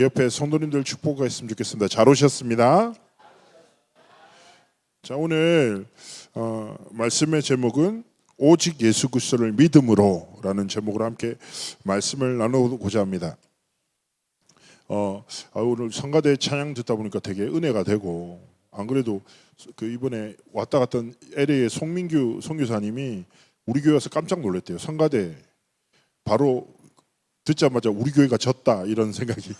옆에 성도님들 축복했으면 좋겠습니다. 잘 오셨습니다. 자, 오늘 말씀의 제목은 오직 예수 그리스도를 믿음으로라는 제목으로 함께 말씀을 나누고자 합니다. 오늘 성가대 찬양 듣다 보니까 되게 은혜가 되고, 안 그래도 이번에 왔다 갔던 LA의 송민규 선교사님이 우리 교회 와서 깜짝 놀랐대요. 성가대 바로 듣자마자 우리 교회가 졌다 이런 생각이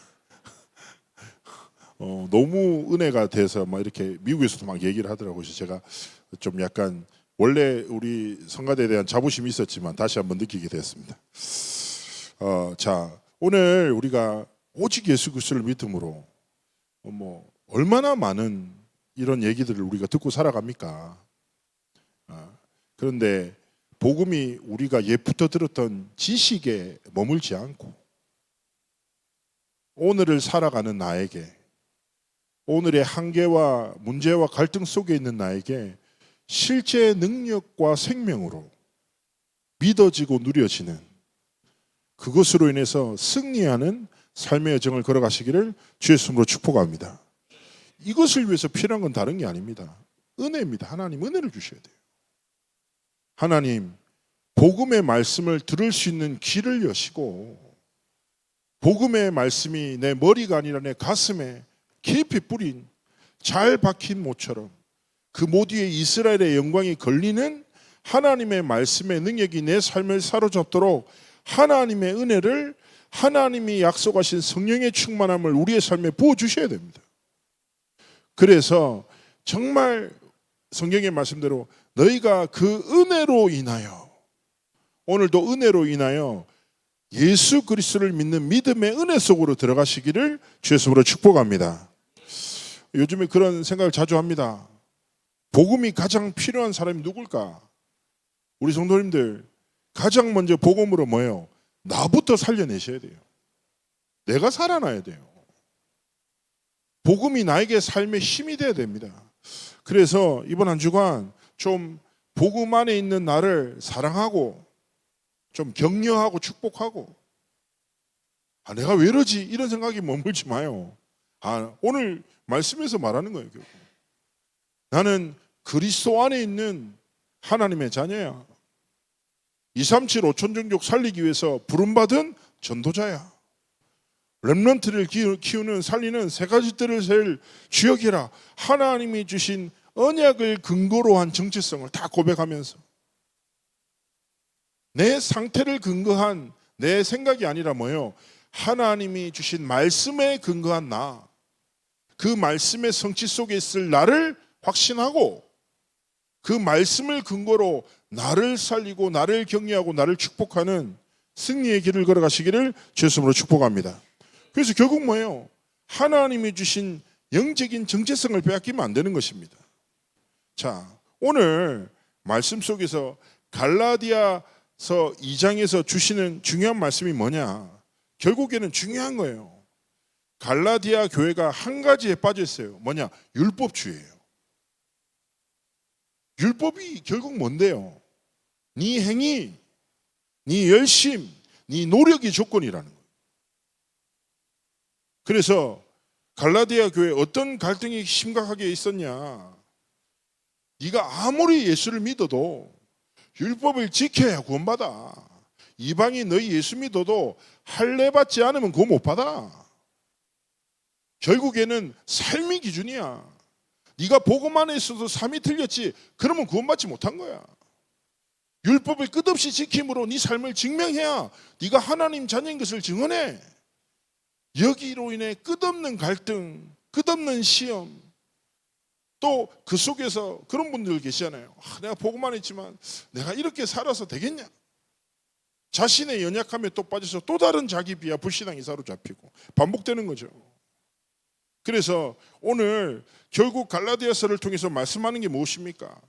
너무 은혜가 돼서 막 이렇게 미국에서도 막 얘기를 하더라고요. 그래서 제가 좀 약간 원래 우리 성가대에 대한 자부심이 있었지만 다시 한번 느끼게 됐습니다. 자, 오늘 우리가 오직 예수 그리스도를 믿음으로 얼마나 많은 이런 얘기들을 우리가 듣고 살아갑니까? 그런데 복음이 우리가 옛부터 들었던 지식에 머물지 않고 오늘을 살아가는 나에게, 오늘의 한계와 문제와 갈등 속에 있는 나에게 실제 능력과 생명으로 믿어지고 누려지는, 그것으로 인해서 승리하는 삶의 여정을 걸어가시기를 주의 이름으로 축복합니다. 이것을 위해서 필요한 건 다른 게 아닙니다. 은혜입니다. 하나님 은혜를 주셔야 돼요. 하나님 복음의 말씀을 들을 수 있는 귀를 여시고, 복음의 말씀이 내 머리가 아니라 내 가슴에 깊이 뿌린 잘 박힌 모처럼 그 못 위에 이스라엘의 영광이 걸리는 하나님의 말씀의 능력이 내 삶을 사로잡도록 하나님의 은혜를, 하나님이 약속하신 성령의 충만함을 우리의 삶에 부어주셔야 됩니다. 그래서 정말 성경의 말씀대로 너희가 그 은혜로 인하여, 오늘도 은혜로 인하여 예수 그리스도를 믿는 믿음의 은혜 속으로 들어가시기를 주의 이름으로 축복합니다. 요즘에 그런 생각을 자주 합니다. 복음이 가장 필요한 사람이 누굴까? 우리 성도님들 가장 먼저 복음으로 뭐예요? 나부터 살려내셔야 돼요. 내가 살아나야 돼요. 복음이 나에게 삶의 힘이 돼야 됩니다. 그래서 이번 한 주간 좀 복음 안에 있는 나를 사랑하고 좀 격려하고 축복하고, 내가 왜 이러지? 이런 생각이 머물지 마요. 오늘 말씀에서 말하는 거예요. 결국 나는 그리스도 안에 있는 하나님의 자녀야. 237 5천 종족 살리기 위해서 부름받은 전도자야. 렘넌트를 키우는, 살리는 세 가지 뜰을 셀 주역이라. 하나님이 주신 언약을 근거로 한 정체성을 다 고백하면서 내 상태를 근거한 내 생각이 아니라 뭐예요? 하나님이 주신 말씀에 근거한 나, 그 말씀의 성취 속에 있을 나를 확신하고 그 말씀을 근거로 나를 살리고 나를 격려하고 나를 축복하는 승리의 길을 걸어가시기를 주의 이름으로 축복합니다. 그래서 결국 뭐예요? 하나님이 주신 영적인 정체성을 빼앗기면 안 되는 것입니다. 자, 오늘 말씀 속에서 갈라디아서 2장에서 주시는 중요한 말씀이 뭐냐? 결국에는 중요한 거예요. 갈라디아 교회가 한 가지에 빠져 있어요. 뭐냐? 율법주의예요. 율법이 결국 뭔데요? 네 행위, 네 열심, 네 노력이 조건이라는 거예요. 그래서 갈라디아 교회에 어떤 갈등이 심각하게 있었냐? 네가 아무리 예수를 믿어도 율법을 지켜야 구원받아. 이방이 너희 예수 믿어도 할례 받지 않으면 그거 못 받아. 결국에는 삶이 기준이야. 네가 복음 안에 있어도 삶이 틀렸지, 그러면 구원받지 못한 거야. 율법을 끝없이 지킴으로 네 삶을 증명해야 네가 하나님 자녀인 것을 증언해. 여기로 인해 끝없는 갈등, 끝없는 시험, 또 그 속에서 그런 분들 계시잖아요. 내가 복음 안에 있지만 내가 이렇게 살아서 되겠냐? 자신의 연약함에 또 빠져서 또 다른 자기 비하 불신앙이 사로잡히고 반복되는 거죠. 그래서 오늘 결국 갈라디아서를 통해서 말씀하는 게 무엇입니까?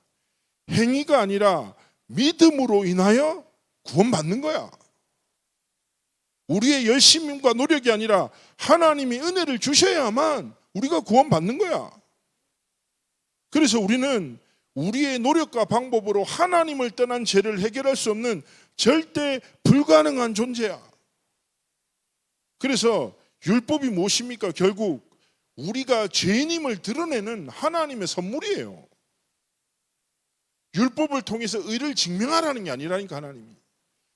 행위가 아니라 믿음으로 인하여 구원받는 거야. 우리의 열심과 노력이 아니라 하나님이 은혜를 주셔야만 우리가 구원받는 거야. 그래서 우리는 우리의 노력과 방법으로 하나님을 떠난 죄를 해결할 수 없는 절대 불가능한 존재야. 그래서 율법이 무엇입니까? 결국 우리가 죄인임을 드러내는 하나님의 선물이에요. 율법을 통해서 의를 증명하라는 게 아니라니까. 하나님이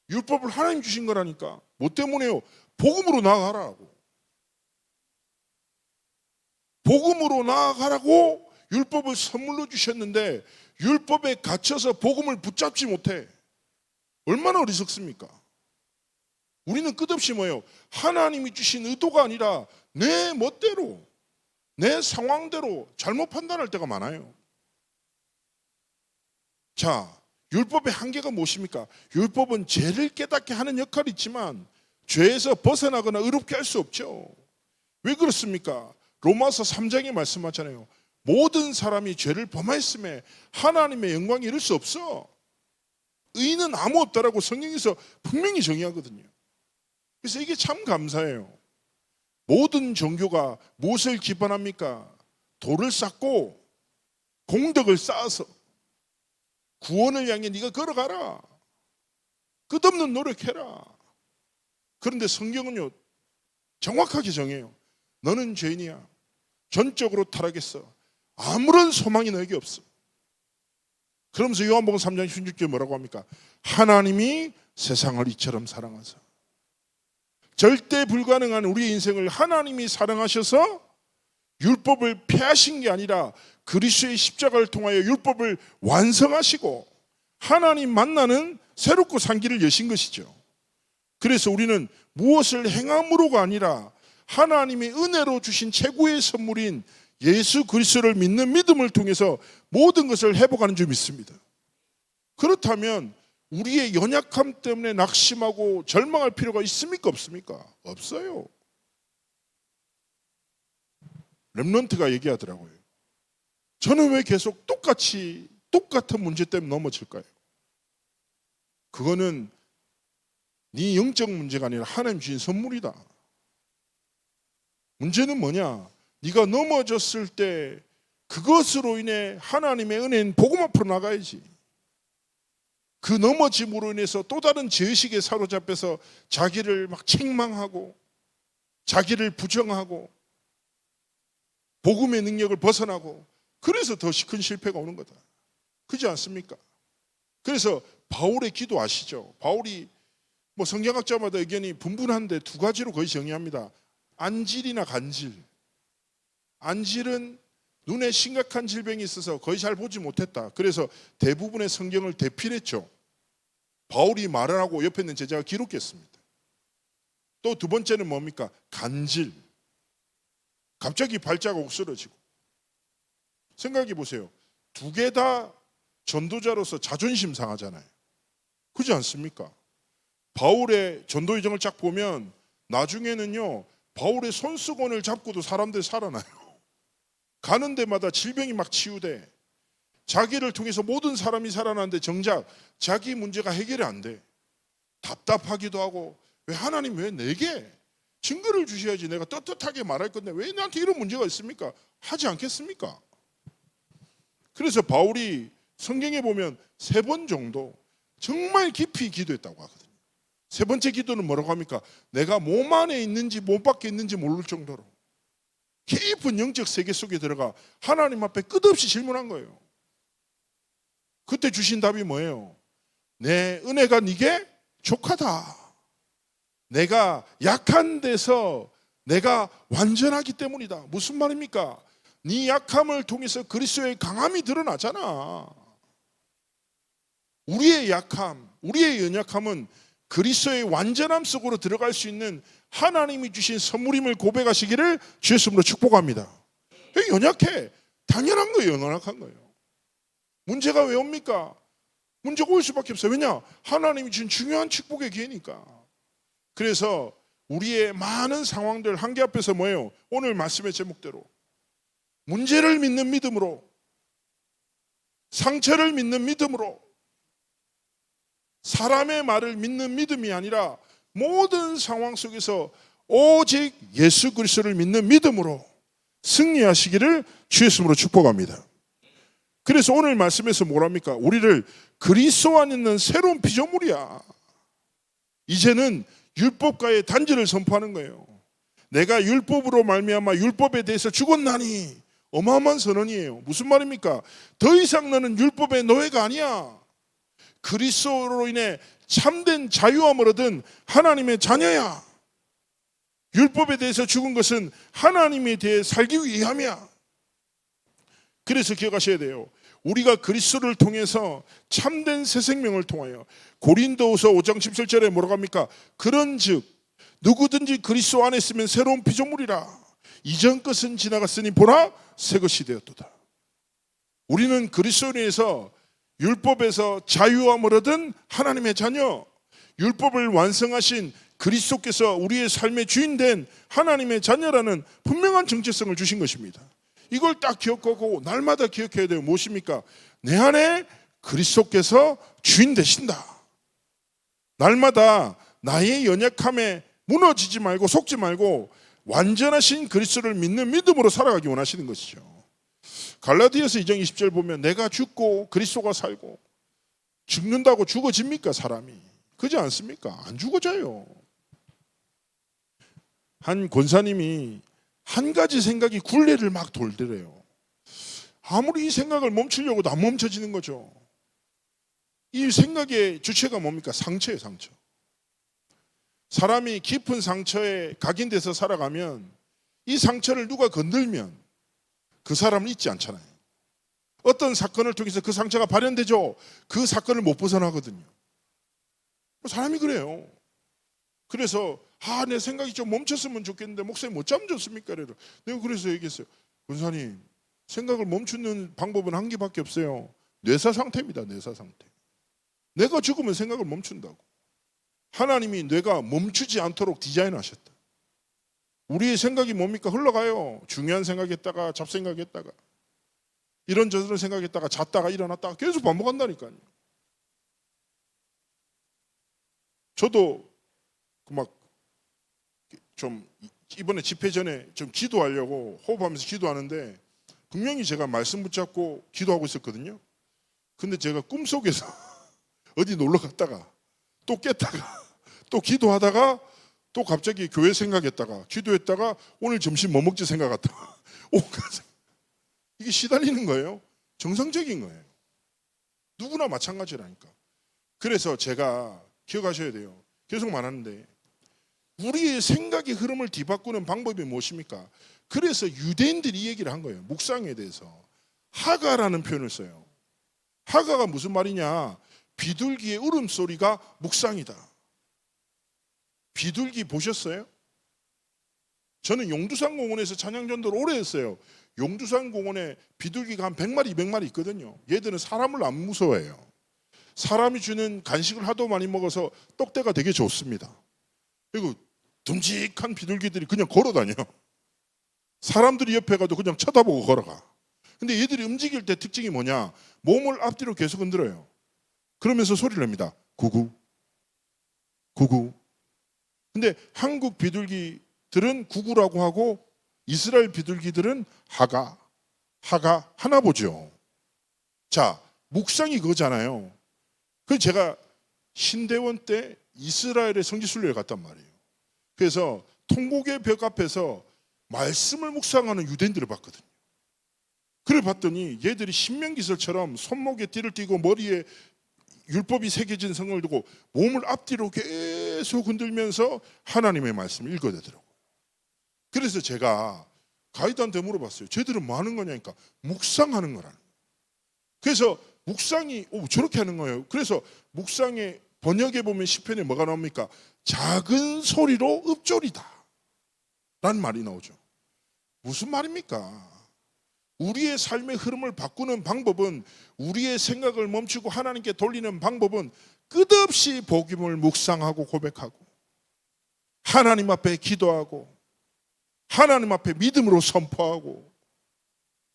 율법을 하나님 주신 거라니까. 뭐 때문에요? 복음으로 나아가라고. 복음으로 나아가라고 율법을 선물로 주셨는데 율법에 갇혀서 복음을 붙잡지 못해. 얼마나 어리석습니까? 우리는 끝없이 뭐예요? 하나님이 주신 의도가 아니라 내 멋대로, 내 상황대로 잘못 판단할 때가 많아요. 자, 율법의 한계가 무엇입니까? 율법은 죄를 깨닫게 하는 역할이 있지만 죄에서 벗어나거나 의롭게 할 수 없죠. 왜 그렇습니까? 로마서 3장에 말씀하잖아요. 모든 사람이 죄를 범하였음에 하나님의 영광에 이를 수 없어. 의인은 아무 없다라고 성경에서 분명히 정의하거든요. 그래서 이게 참 감사해요. 모든 종교가 무엇을 기반합니까? 돌을 쌓고 공덕을 쌓아서 구원을 향해 네가 걸어가라. 끝없는 노력해라. 그런데 성경은요 정확하게 정해요. 너는 죄인이야. 전적으로 타락했어. 아무런 소망이 너에게 없어. 그러면서 요한복음 3장 16절에 뭐라고 합니까? 하나님이 세상을 이처럼 사랑하사. 절대 불가능한 우리의 인생을 하나님이 사랑하셔서 율법을 폐하신 게 아니라 그리스도의 십자가를 통하여 율법을 완성하시고 하나님 만나는 새롭고 산 길을 여신 것이죠. 그래서 우리는 무엇을 행함으로가 아니라 하나님의 은혜로 주신 최고의 선물인 예수 그리스도를 믿는 믿음을 통해서 모든 것을 회복하는 줄 믿습니다. 그렇다면 우리의 연약함 때문에 낙심하고 절망할 필요가 있습니까? 없습니까? 없어요. 렘넌트가 얘기하더라고요. 저는 왜 계속 똑같은 문제 때문에 넘어질까요? 그거는 네 영적 문제가 아니라 하나님 주신 선물이다. 문제는 뭐냐? 네가 넘어졌을 때 그것으로 인해 하나님의 은혜는 복음 앞으로 나가야지. 그 넘어짐으로 인해서 또 다른 죄의식에 사로잡혀서 자기를 막 책망하고 자기를 부정하고 복음의 능력을 벗어나고 그래서 더 큰 실패가 오는 거다. 그렇지 않습니까? 그래서 바울의 기도 아시죠? 바울이 뭐 성경학자마다 의견이 분분한데 두 가지로 거의 정의합니다. 안질이나 간질. 안질은 눈에 심각한 질병이 있어서 거의 잘 보지 못했다. 그래서 대부분의 성경을 대필했죠. 바울이 말을 하고 옆에 있는 제자가 기록했습니다. 또 두 번째는 뭡니까? 간질. 갑자기 발자국 쓰러지고. 생각해 보세요. 두 개 다 전도자로서 자존심 상하잖아요. 그렇지 않습니까? 바울의 전도 여정을 쫙 보면 나중에는요 바울의 손수건을 잡고도 사람들이 살아나요. 가는 데마다 질병이 막 치유돼. 자기를 통해서 모든 사람이 살아나는데 정작 자기 문제가 해결이 안 돼. 답답하기도 하고 왜 하나님 왜 내게 증거를 주셔야지 내가 떳떳하게 말할 건데 왜 나한테 이런 문제가 있습니까? 하지 않겠습니까? 그래서 바울이 성경에 보면 3번 정도 정말 깊이 기도했다고 하거든요. 3번째 기도는 뭐라고 합니까? 내가 몸 안에 있는지 몸 밖에 있는지 모를 정도로 깊은 영적 세계 속에 들어가 하나님 앞에 끝없이 질문한 거예요. 그때 주신 답이 뭐예요? 내 은혜가 네게 족하다. 내가 약한 데서 내가 완전하기 때문이다. 무슨 말입니까? 네 약함을 통해서 그리스도의 강함이 드러나잖아. 우리의 약함, 우리의 연약함은 그리스도의 완전함 속으로 들어갈 수 있는 하나님이 주신 선물임을 고백하시기를 주의 이름으로 축복합니다. 연약해. 당연한 거예요. 연약한 거예요. 문제가 왜 옵니까? 문제가 올 수밖에 없어요. 왜냐? 하나님이 주신 중요한 축복의 기회니까. 그래서 우리의 많은 상황들 한계 앞에서 뭐예요? 오늘 말씀의 제목대로 문제를 믿는 믿음으로, 상처를 믿는 믿음으로, 사람의 말을 믿는 믿음이 아니라 모든 상황 속에서 오직 예수 그리스도를 믿는 믿음으로 승리하시기를 주의 이름으로 축복합니다. 그래서 오늘 말씀에서 뭐랍니까? 우리를 그리스도 안에 있는 새로운 피조물이야. 이제는 율법과의 단절을 선포하는 거예요. 내가 율법으로 말미암아 율법에 대해서 죽었나니. 어마어마한 선언이에요. 무슨 말입니까? 더 이상 너는 율법의 노예가 아니야. 그리스도로 인해 참된 자유함을 얻은 하나님의 자녀야. 율법에 대해서 죽은 것은 하나님에 대해 살기 위함이야. 그래서 기억하셔야 돼요. 우리가 그리스도를 통해서 참된 새 생명을 통하여, 고린도후서 5장 17절에 뭐라고 합니까? 그런즉 누구든지 그리스도 안에 있으면 새로운 피조물이라. 이전 것은 지나갔으니 보라 새 것이 되었도다. 우리는 그리스도에 의해서 율법에서 자유함을 얻은 하나님의 자녀, 율법을 완성하신 그리스도께서 우리의 삶의 주인 된 하나님의 자녀라는 분명한 정체성을 주신 것입니다. 이걸 딱 기억하고 날마다 기억해야 돼요. 무엇입니까? 내 안에 그리스도께서 주인 되신다. 날마다 나의 연약함에 무너지지 말고 속지 말고 완전하신 그리스도를 믿는 믿음으로 살아가기 원하시는 것이죠. 갈라디아서 2장 20절 보면 내가 죽고 그리스도가 살고, 죽는다고 죽어집니까 사람이? 그렇지 않습니까? 안 죽어져요. 한 권사님이 한 가지 생각이 굴레를 막 돌더래요. 아무리 이 생각을 멈추려고도 안 멈춰지는 거죠. 이 생각의 주체가 뭡니까? 상처예요, 상처. 사람이 깊은 상처에 각인돼서 살아가면 이 상처를 누가 건들면 그 사람은 잊지 않잖아요. 어떤 사건을 통해서 그 상처가 발현되죠. 그 사건을 못 벗어나거든요. 사람이 그래요. 그래서 내 생각이 좀 멈췄으면 좋겠는데 목사님 못 잠줬습니까? 내가 그래서 얘기했어요. 권사님, 생각을 멈추는 방법은 한 개밖에 없어요. 뇌사 상태입니다. 뇌사 상태. 내가 죽으면 생각을 멈춘다고. 하나님이 뇌가 멈추지 않도록 디자인하셨다. 우리의 생각이 뭡니까? 흘러가요. 중요한 생각했다가 잡생각했다가 이런저런 생각했다가 잤다가 일어났다가 계속 반복한다니까요. 저도 좀 이번에 집회 전에 좀 기도하려고 호흡하면서 기도하는데 분명히 제가 말씀 붙잡고 기도하고 있었거든요. 근데 제가 꿈속에서 어디 놀러 갔다가 또 깼다가 또 기도하다가 또 갑자기 교회 생각했다가 기도했다가 오늘 점심 뭐 먹지 생각했다가 이게 시달리는 거예요. 정상적인 거예요. 누구나 마찬가지라니까. 그래서 제가 기억하셔야 돼요. 계속 말하는데 우리의 생각의 흐름을 뒤바꾸는 방법이 무엇입니까? 그래서 유대인들이 이 얘기를 한 거예요. 묵상에 대해서 하가라는 표현을 써요. 하가가 무슨 말이냐? 비둘기의 울음소리가 묵상이다. 비둘기 보셨어요? 저는 용두산 공원에서 찬양전도를 오래 했어요. 용두산 공원에 비둘기가 한 100마리 200마리 있거든요. 얘들은 사람을 안 무서워해요. 사람이 주는 간식을 하도 많이 먹어서 떡대가 되게 좋습니다. 그리고 듬직한 비둘기들이 그냥 걸어다녀. 사람들이 옆에 가도 그냥 쳐다보고 걸어가. 근데 얘들이 움직일 때 특징이 뭐냐? 몸을 앞뒤로 계속 흔들어요. 그러면서 소리를 냅니다. 구구 구구. 근데 한국 비둘기들은 구구라고 하고 이스라엘 비둘기들은 하가 하나 보죠. 자, 묵상이 그거잖아요. 그래서 제가 신대원 때 이스라엘의 성지순례를 갔단 말이에요. 그래서 통곡의 벽 앞에서 말씀을 묵상하는 유대인들을 봤거든요. 그래 봤더니 얘들이 신명기설처럼 손목에 띠를 띠고 머리에 율법이 새겨진 성경을 두고 몸을 앞뒤로 계속 흔들면서 하나님의 말씀을 읽어대더라고요. 그래서 제가 가이드한테 물어봤어요. 쟤들은 뭐 하는 거냐니까 묵상하는 거라는 거예요. 그래서 묵상이 저렇게 하는 거예요. 그래서 묵상의 번역에 보면 시편에 뭐가 나옵니까? 작은 소리로 읊조리다 라는 말이 나오죠. 무슨 말입니까? 우리의 삶의 흐름을 바꾸는 방법은, 우리의 생각을 멈추고 하나님께 돌리는 방법은 끝없이 복음을 묵상하고 고백하고 하나님 앞에 기도하고 하나님 앞에 믿음으로 선포하고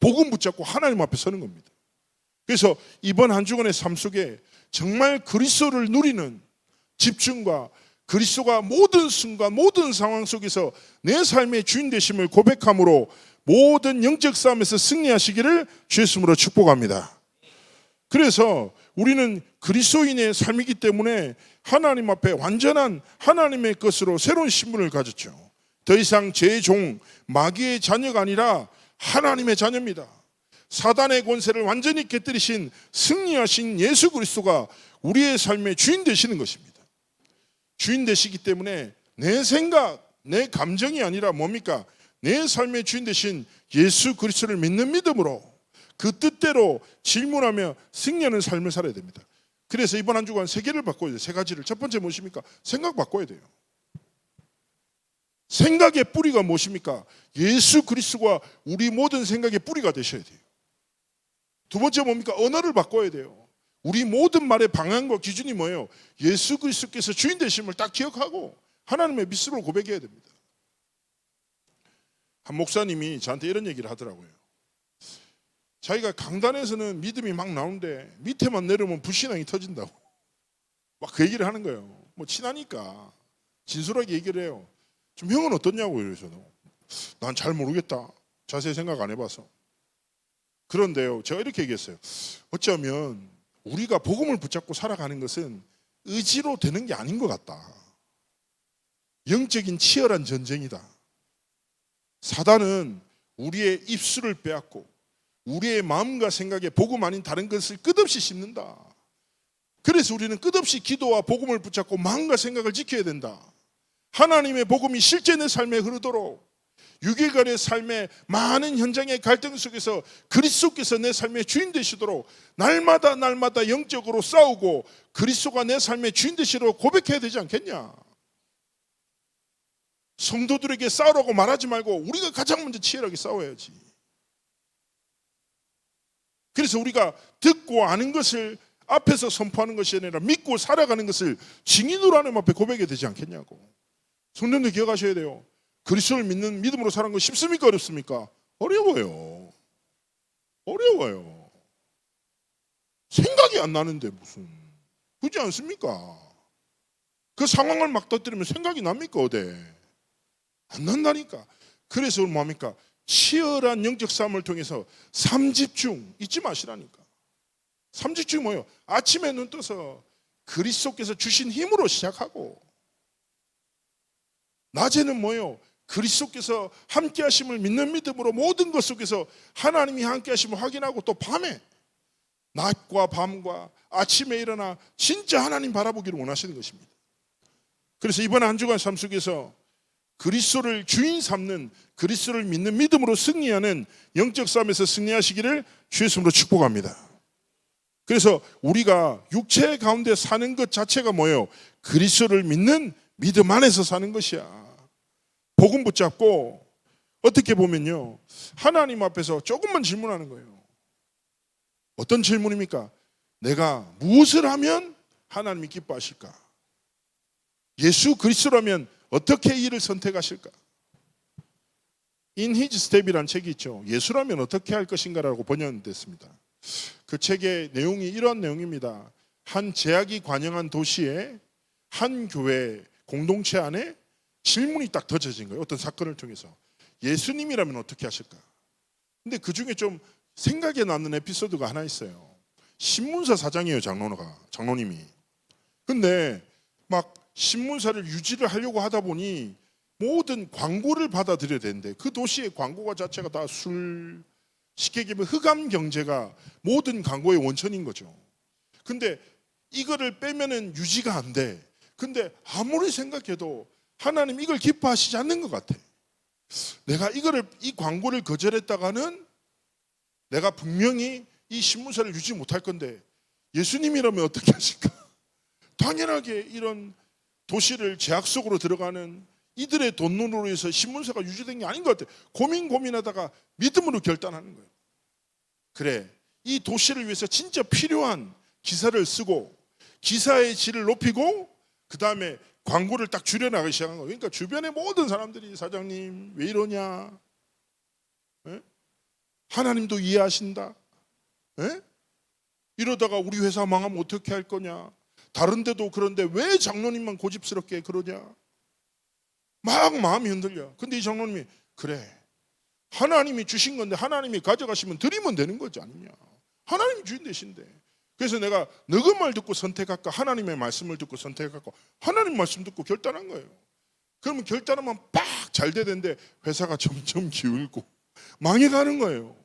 복음 붙잡고 하나님 앞에 서는 겁니다. 그래서 이번 한 주간의 삶 속에 정말 그리스도를 누리는 집중과 그리스도가 모든 순간 모든 상황 속에서 내 삶의 주인 되심을 고백함으로 모든 영적 싸움에서 승리하시기를 주의 이름으로 축복합니다. 그래서 우리는 그리스도인의 삶이기 때문에 하나님 앞에 완전한 하나님의 것으로 새로운 신분을 가졌죠. 더 이상 죄의 종, 마귀의 자녀가 아니라 하나님의 자녀입니다. 사단의 권세를 완전히 깨뜨리신 승리하신 예수 그리스도가 우리의 삶의 주인 되시는 것입니다. 주인 되시기 때문에 내 생각, 내 감정이 아니라 뭡니까? 내 삶의 주인 되신 예수 그리스도를 믿는 믿음으로 그 뜻대로 질문하며 승리하는 삶을 살아야 됩니다. 그래서 이번 한 주간 세 개를 바꿔야 돼요. 세 가지를. 첫 번째 무엇입니까? 생각 바꿔야 돼요. 생각의 뿌리가 무엇입니까? 예수 그리스도가 우리 모든 생각의 뿌리가 되셔야 돼요. 두 번째 뭡니까? 언어를 바꿔야 돼요. 우리 모든 말의 방향과 기준이 뭐예요? 예수 그리스도께서 주인 되심을 딱 기억하고 하나님의 믿음으로 고백해야 됩니다. 한 목사님이 저한테 이런 얘기를 하더라고요. 자기가 강단에서는 믿음이 막 나오는데 밑에만 내려오면 불신앙이 터진다고 막 그 얘기를 하는 거예요. 뭐 친하니까 진솔하게 얘기를 해요. 좀 형은 어떻냐고. 그래서 난 잘 모르겠다. 자세히 생각 안 해봐서. 그런데요, 제가 이렇게 얘기했어요. 어쩌면 우리가 복음을 붙잡고 살아가는 것은 의지로 되는 게 아닌 것 같다. 영적인 치열한 전쟁이다. 사단은 우리의 입술을 빼앗고 우리의 마음과 생각에 복음 아닌 다른 것을 끝없이 심는다. 그래서 우리는 끝없이 기도와 복음을 붙잡고 마음과 생각을 지켜야 된다. 하나님의 복음이 실제 내 삶에 흐르도록 6일간의 삶의 많은 현장의 갈등 속에서 그리스도께서 내 삶의 주인 되시도록 날마다 영적으로 싸우고 그리스도가 내 삶의 주인 되시도록 고백해야 되지 않겠냐. 성도들에게 싸우라고 말하지 말고 우리가 가장 먼저 치열하게 싸워야지. 그래서 우리가 듣고 아는 것을 앞에서 선포하는 것이 아니라 믿고 살아가는 것을 증인으로 하나님 앞에 고백해야 되지 않겠냐고. 성도님들 기억하셔야 돼요. 그리스도를 믿는 믿음으로 사는 거 쉽습니까? 어렵습니까? 어려워요. 생각이 안 나는데 무슨. 그렇지 않습니까? 그 상황을 막 터뜨리면 생각이 납니까? 어디? 안 난다니까. 그래서 뭡니까? 치열한 영적 싸움을 통해서 삼집중 잊지 마시라니까. 삼집중이 뭐예요? 아침에 눈 떠서 그리스도께서 주신 힘으로 시작하고, 낮에는 뭐예요? 그리스도께서 함께 하심을 믿는 믿음으로 모든 것 속에서 하나님이 함께 하심을 확인하고, 또 밤에 낮과 밤과 아침에 일어나 진짜 하나님 바라보기를 원하시는 것입니다. 그래서 이번 한 주간 삶 속에서 그리스도를 주인 삼는, 그리스도를 믿는 믿음으로 승리하는 영적 싸움에서 승리하시기를 주의 이름으로 축복합니다. 그래서 우리가 육체 가운데 사는 것 자체가 뭐예요? 그리스도를 믿는 믿음 안에서 사는 것이야. 복음 붙잡고 어떻게 보면요, 하나님 앞에서 조금만 질문하는 거예요. 어떤 질문입니까? 내가 무엇을 하면 하나님이 기뻐하실까? 예수 그리스도라면 어떻게 일을 선택하실까? In His Step이라는 책이 있죠. 예수라면 어떻게 할 것인가라고 번역됐습니다. 그 책의 내용이 이런 내용입니다. 한 제약이 관영한 도시에 한 교회 공동체 안에 질문이 딱 던져진 거예요. 어떤 사건을 통해서. 예수님이라면 어떻게 하실까? 근데 그 중에 좀 생각에 남는 에피소드가 하나 있어요. 신문사 사장이에요, 장로님이. 근데 막 신문사를 유지를 하려고 하다 보니 모든 광고를 받아들여야 되는데, 그 도시의 광고가 자체가 다 술, 쉽게 얘기하면 흑암 경제가 모든 광고의 원천인 거죠. 근데 이거를 빼면은 유지가 안 돼. 근데 아무리 생각해도 하나님 이걸 기뻐하시지 않는 것 같아. 내가 이 광고를 거절했다가는 내가 분명히 이 신문사를 유지 못할 건데 예수님이라면 어떻게 하실까? 당연하게 이런 도시를 제약 속으로 들어가는 이들의 돈론으로 해서 신문사가 유지된 게 아닌 것 같아. 고민하다가 믿음으로 결단하는 거예요. 그래, 이 도시를 위해서 진짜 필요한 기사를 쓰고 기사의 질을 높이고 그 다음에 광고를 딱 줄여나가기 시작한 거예요. 그러니까 주변의 모든 사람들이 사장님 왜 이러냐? 에? 하나님도 이해하신다. 에? 이러다가 우리 회사 망하면 어떻게 할 거냐? 다른 데도 그런데 왜 장로님만 고집스럽게 그러냐? 막 마음이 흔들려. 근데 이 장로님이 그래, 하나님이 주신 건데 하나님이 가져가시면 드리면 되는 거지 않느냐? 하나님이 주인 되신데. 그래서 내가 너그 말 듣고 선택할까? 하나님의 말씀을 듣고 선택할까? 하나님 말씀 듣고 결단한 거예요. 그러면 결단하면 빡 잘 되는데 회사가 점점 기울고 망해가는 거예요.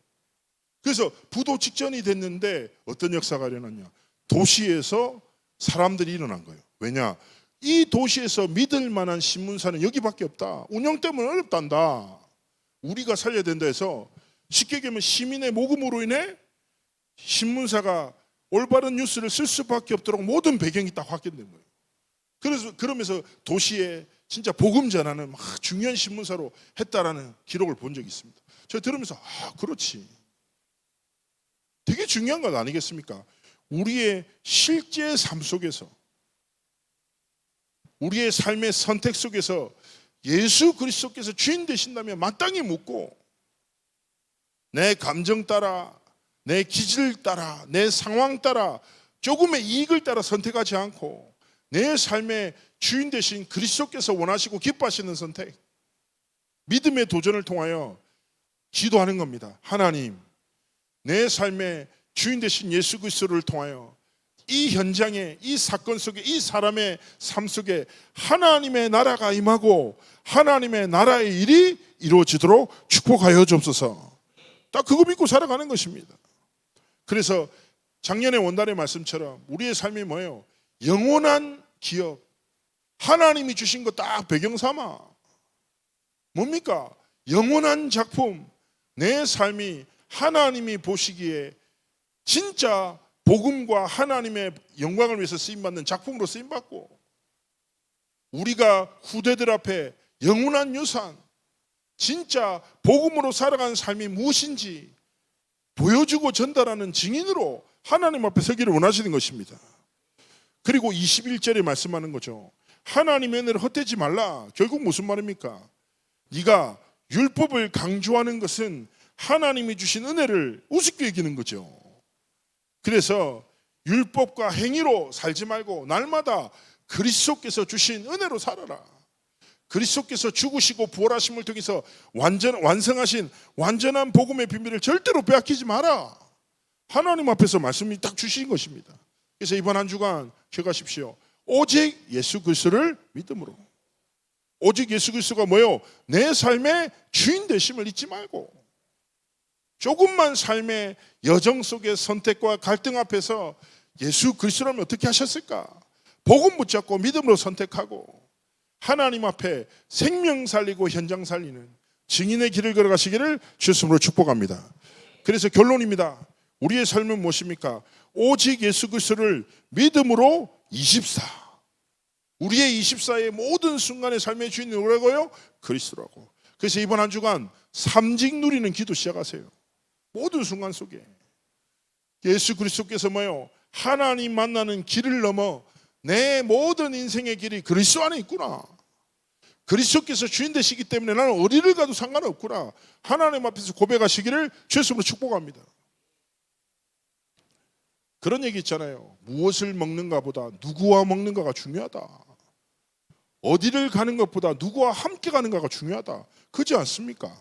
그래서 부도 직전이 됐는데 어떤 역사가 일어났냐? 도시에서 사람들이 일어난 거예요. 왜냐? 이 도시에서 믿을 만한 신문사는 여기밖에 없다. 운영 때문에 어렵단다. 우리가 살려야 된다 해서 쉽게 얘기하면 시민의 모금으로 인해 신문사가 올바른 뉴스를 쓸 수밖에 없도록 모든 배경이 딱 확인된 거예요. 그러면서 도시에 진짜 복음 전하는 막 중요한 신문사로 했다라는 기록을 본 적이 있습니다. 제가 들으면서 그렇지. 되게 중요한 것 아니겠습니까? 우리의 실제 삶 속에서, 우리의 삶의 선택 속에서 예수 그리스도께서 주인 되신다면 마땅히 묻고, 내 감정 따라, 내 기질 따라, 내 상황 따라, 조금의 이익을 따라 선택하지 않고 내 삶의 주인 되신 그리스도께서 원하시고 기뻐하시는 선택, 믿음의 도전을 통하여 기도하는 겁니다. 하나님, 내 삶의 주인 되신 예수 그리스도를 통하여 이 현장에, 이 사건 속에, 이 사람의 삶 속에 하나님의 나라가 임하고 하나님의 나라의 일이 이루어지도록 축복하여 주옵소서. 딱 그거 믿고 살아가는 것입니다. 그래서 작년에 원달의 말씀처럼 우리의 삶이 뭐예요? 영원한 기업, 하나님이 주신 거 딱 배경 삼아 뭡니까? 영원한 작품, 내 삶이 하나님이 보시기에 진짜 복음과 하나님의 영광을 위해서 쓰임받는 작품으로 쓰임받고, 우리가 후대들 앞에 영원한 유산, 진짜 복음으로 살아가는 삶이 무엇인지 보여주고 전달하는 증인으로 하나님 앞에 서기를 원하시는 것입니다. 그리고 21절에 말씀하는 거죠. 하나님의 은혜를 헛되지 말라. 결국 무슨 말입니까? 네가 율법을 강조하는 것은 하나님이 주신 은혜를 우습게 여기는 거죠. 그래서 율법과 행위로 살지 말고 날마다 그리스도께서 주신 은혜로 살아라. 그리스도께서 죽으시고 부활하심을 통해서 완성하신 완전한 복음의 비밀을 절대로 빼앗기지 마라. 하나님 앞에서 말씀이 딱 주신 것입니다. 그래서 이번 한 주간 기억하십시오. 오직 예수 그리스도를 믿음으로, 오직 예수 그리스도가 뭐요? 내 삶의 주인 되심을 잊지 말고, 조금만 삶의 여정 속의 선택과 갈등 앞에서 예수 그리스도라면 어떻게 하셨을까? 복음 붙잡고 믿음으로 선택하고 하나님 앞에 생명 살리고 현장 살리는 증인의 길을 걸어가시기를 주님으로 축복합니다. 그래서 결론입니다. 우리의 삶은 무엇입니까? 오직 예수 그리스도를 믿음으로 24. 우리의 24의 모든 순간의 삶의 주인이 누구라고요? 그리스도라고. 그래서 이번 한 주간 삼직 누리는 기도 시작하세요. 모든 순간 속에 예수 그리스도께서 뭐요? 하나님 만나는 길을 넘어 내 모든 인생의 길이 그리스도 안에 있구나. 그리스도께서 주인 되시기 때문에 나는 어디를 가도 상관없구나. 하나님 앞에서 고백하시기를 주님으로 축복합니다. 그런 얘기 있잖아요. 무엇을 먹는가보다 누구와 먹는가가 중요하다. 어디를 가는 것보다 누구와 함께 가는가가 중요하다. 그렇지 않습니까?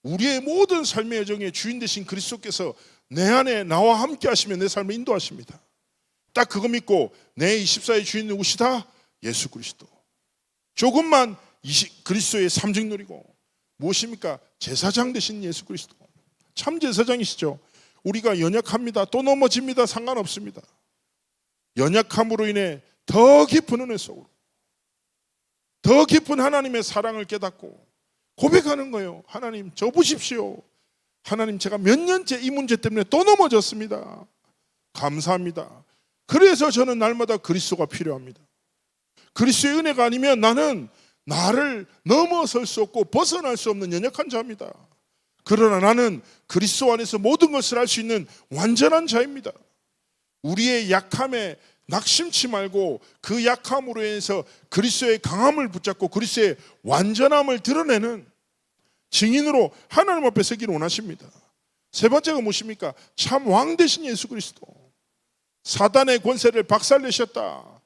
우리의 모든 삶의 여정의 주인 되신 그리스도께서 내 안에 나와 함께 하시며 내 삶을 인도하십니다. 딱 그거 믿고 내 24의 주인 누구시다? 예수 그리스도. 조금만 그리스도의 삼직 누리고, 무엇입니까? 제사장 되신 예수 그리스도. 참 제사장이시죠. 우리가 연약합니다. 또 넘어집니다. 상관없습니다. 연약함으로 인해 더 깊은 은혜 속으로, 더 깊은 하나님의 사랑을 깨닫고 고백하는 거예요. 하나님, 저 보십시오. 하나님, 제가 몇 년째 이 문제 때문에 또 넘어졌습니다. 감사합니다. 그래서 저는 날마다 그리스도가 필요합니다. 그리스도의 은혜가 아니면 나는 나를 넘어설 수 없고 벗어날 수 없는 연약한 자입니다. 그러나 나는 그리스도 안에서 모든 것을 할 수 있는 완전한 자입니다. 우리의 약함에 낙심치 말고 그 약함으로 인해서 그리스도의 강함을 붙잡고 그리스도의 완전함을 드러내는 증인으로 하나님 앞에 서기를 원하십니다. 세 번째가 무엇입니까? 참 왕 되신 예수 그리스도. 사단의 권세를 박살내셨다.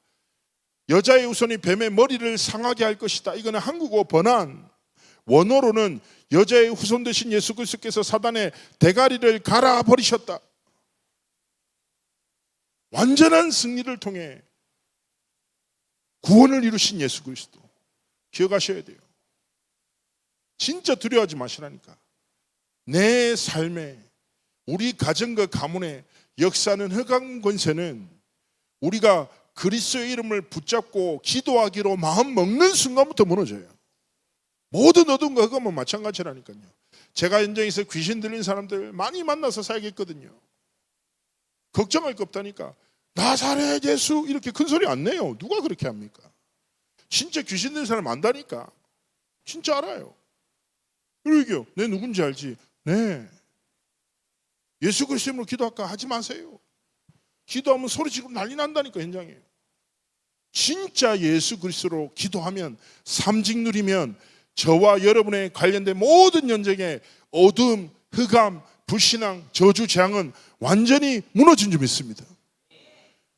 여자의 후손이 뱀의 머리를 상하게 할 것이다. 이거는 한국어 번안. 원어로는 여자의 후손 되신 예수 그리스도께서 사단의 대가리를 갈아버리셨다. 완전한 승리를 통해 구원을 이루신 예수 그리스도. 기억하셔야 돼요. 진짜 두려워하지 마시라니까. 내 삶에, 우리 가정과 가문의 역사는 흑암 권세는 우리가 그리스도의 이름을 붙잡고 기도하기로 마음 먹는 순간부터 무너져요. 모든 어둠과 흑암은 마찬가지라니까요. 제가 현장에서 귀신 들린 사람들 많이 만나서 살겠거든요. 걱정할 거 없다니까. 나사렛 예수 이렇게 큰 소리 안 내요. 누가 그렇게 합니까? 진짜 귀신 들린 사람 안다니까. 진짜 알아요. 그러게요. 내 누군지 알지? 네. 예수 그리스도 이름으로 기도할까? 하지 마세요. 기도하면 소리 지르고 난리 난다니까 현장에. 진짜 예수 그리스도로 기도하면 삼직 누리면 저와 여러분의 관련된 모든 전쟁의 어둠, 흑암, 불신앙, 저주, 재앙은 완전히 무너진 줄 믿습니다.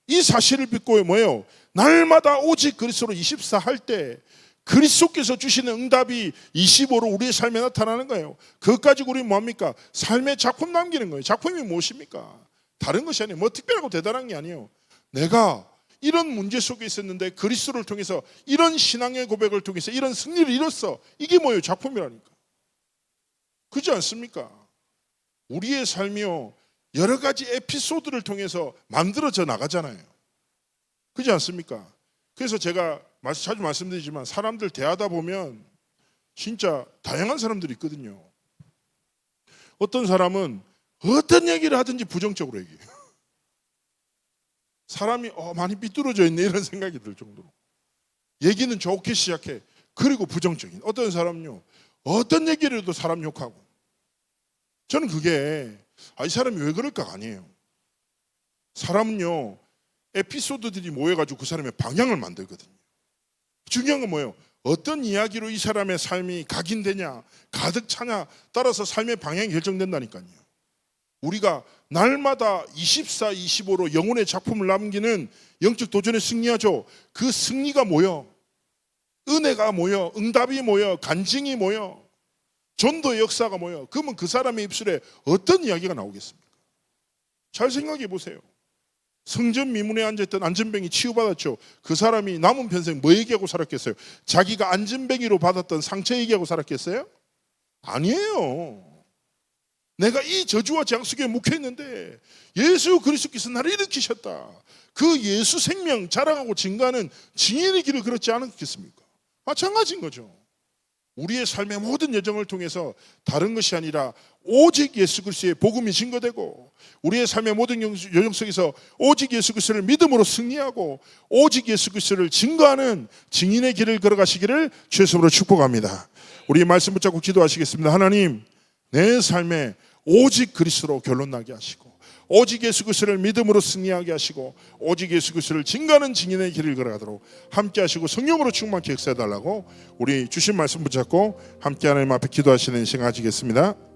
이 사실을 믿고 뭐예요? 날마다 오직 그리스도로 24 할 때 그리스도께서 주시는 응답이 25로 우리의 삶에 나타나는 거예요. 그것 가지고 우리는 뭐합니까? 삶의 작품 남기는 거예요. 작품이 무엇입니까? 다른 것이 아니에요. 뭐 특별하고 대단한 게 아니에요. 내가 이런 문제 속에 있었는데 그리스도를 통해서 이런 신앙의 고백을 통해서 이런 승리를 이뤘어. 이게 뭐예요? 작품이라니까. 그렇지 않습니까? 우리의 삶이요, 여러 가지 에피소드를 통해서 만들어져 나가잖아요. 그렇지 않습니까? 그래서 제가 자주 말씀드리지만 사람들 대하다 보면 진짜 다양한 사람들이 있거든요. 어떤 사람은 어떤 얘기를 하든지 부정적으로 얘기해요. 사람이 많이 삐뚤어져 있네 이런 생각이 들 정도로. 얘기는 좋게 시작해. 그리고 부정적인. 어떤 사람은요, 어떤 얘기를 해도 사람 욕하고. 저는 그게 이 사람이 왜 그럴까가 아니에요. 사람은요, 에피소드들이 모여가지고 그 사람의 방향을 만들거든요. 중요한 건 뭐예요? 어떤 이야기로 이 사람의 삶이 각인되냐, 가득 차냐 따라서 삶의 방향이 결정된다니까요. 우리가 날마다 24, 25로 영혼의 작품을 남기는 영적 도전에 승리하죠. 그 승리가 뭐요? 은혜가 뭐요? 응답이 뭐요? 간증이 뭐요? 전도의 역사가 뭐요? 그러면 그 사람의 입술에 어떤 이야기가 나오겠습니까? 잘 생각해 보세요. 성전 미문에 앉아있던 안전뱅이 치유받았죠. 그 사람이 남은 평생 뭐 얘기하고 살았겠어요? 자기가 안전뱅이로 받았던 상처 얘기하고 살았겠어요? 아니에요. 내가 이 저주와 재앙 속에 묵혀있는데 예수 그리스도께서 나를 일으키셨다. 그 예수 생명 자랑하고 증거하는 증인의 길을 걸었지 않았겠습니까? 마찬가지인 거죠. 우리의 삶의 모든 여정을 통해서 다른 것이 아니라 오직 예수 그리스도의 복음이 증거되고 우리의 삶의 모든 여정 속에서 오직 예수 그리스도를 믿음으로 승리하고 오직 예수 그리스도를 증거하는 증인의 길을 걸어가시기를 주의 이름으로 축복합니다. 우리 말씀 붙잡고 기도하시겠습니다. 하나님, 내 삶에 오직 그리스도로 결론 나게 하시고 오직 예수 그리스도를 믿음으로 승리하게 하시고 오직 예수 그리스도를 증거하는 증인의 길을 걸어가도록 함께 하시고 성령으로 충만케 역사해 달라고 우리 주신 말씀 붙잡고 함께 하나님 앞에 기도하시는 시간 가지겠습니다.